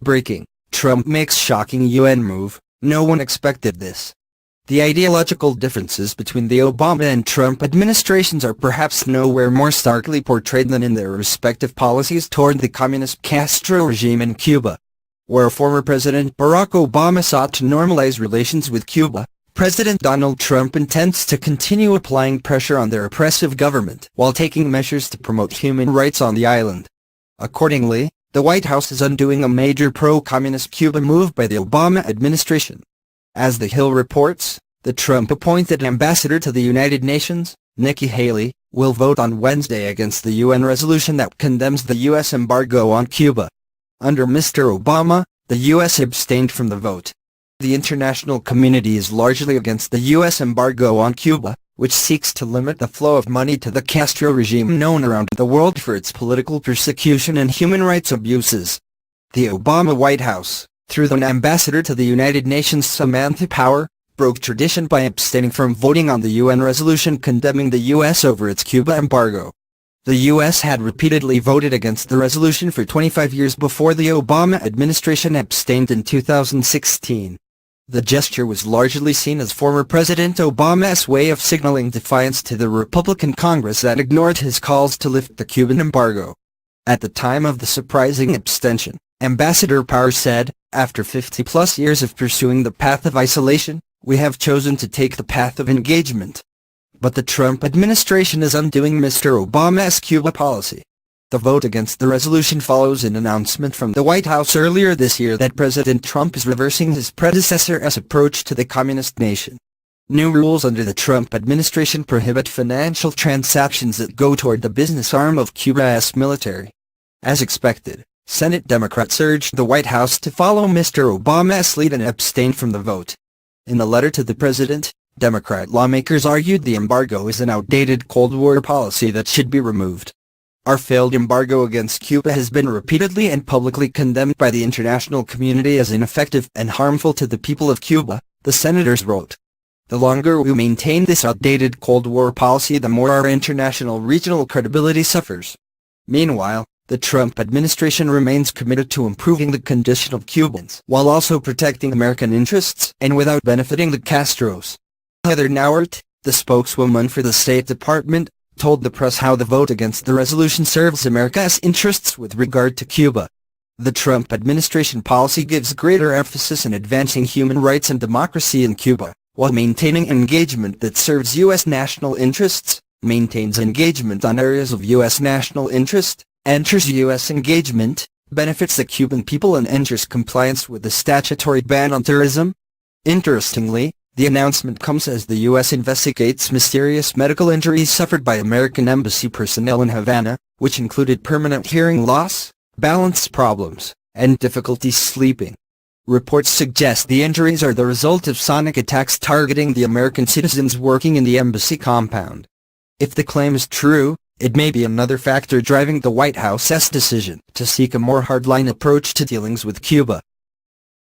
Breaking: Trump makes shocking UN move. No one expected this. The ideological differences between the Obama and Trump administrations are perhaps nowhere more starkly portrayed than in their respective policies toward the communist Castro regime in Cuba. Where former President Barack Obama sought to normalize relations with Cuba, President Donald Trump intends to continue applying pressure on their oppressive government while taking measures to promote human rights on the island. Accordingly, the White House is undoing a major pro-communist Cuba move by the Obama administration. As The Hill reports, the Trump-appointed ambassador to the United Nations, Nikki Haley, will vote on Wednesday against the UN resolution that condemns the U.S. embargo on Cuba. Under Mr. Obama, the U.S. abstained from the vote. The international community is largely against the U.S. embargo on Cuba, which seeks to limit the flow of money to the Castro regime known around the world for its political persecution and human rights abuses. The Obama White House, through the ambassador to the United Nations Samantha Power, broke tradition by abstaining from voting on the UN resolution condemning the U.S. over its Cuba embargo. The U.S. had repeatedly voted against the resolution for 25 years before the Obama administration abstained in 2016. The gesture was largely seen as former President Obama's way of signaling defiance to the Republican Congress that ignored his calls to lift the Cuban embargo. At the time of the surprising abstention, Ambassador Power said, "After 50-plus years of pursuing the path of isolation, we have chosen to take the path of engagement." But the Trump administration is undoing Mr. Obama's Cuba policy. The vote against the resolution follows an announcement from the White House earlier this year that President Trump is reversing his predecessor's approach to the communist nation. New rules under the Trump administration prohibit financial transactions that go toward the business arm of Cuba's military. As expected, Senate Democrats urged the White House to follow Mr. Obama's lead and abstain from the vote. In a letter to the president, Democrat lawmakers argued the embargo is an outdated Cold War policy that should be removed. "Our failed embargo against Cuba has been repeatedly and publicly condemned by the international community as ineffective and harmful to the people of Cuba," the senators wrote. "The longer we maintain this outdated Cold War policy, the more our international regional credibility suffers." Meanwhile, the Trump administration remains committed to improving the condition of Cubans while also protecting American interests and without benefiting the Castros. Heather Nauert, the spokeswoman for the State Department, told the press how the vote against the resolution serves America's interests with regard to Cuba. The Trump administration policy gives greater emphasis in advancing human rights and democracy in Cuba, while maintaining engagement that serves U.S. national interests, maintains engagement on areas of U.S. national interest, ensures U.S. engagement, benefits the Cuban people and ensures compliance with the statutory ban on terrorism. Interestingly, the announcement comes as the U.S. investigates mysterious medical injuries suffered by American embassy personnel in Havana, which included permanent hearing loss, balance problems, and difficulty sleeping. Reports suggest the injuries are the result of sonic attacks targeting the American citizens working in the embassy compound. If the claim is true, it may be another factor driving the White House's decision to seek a more hardline approach to dealings with Cuba.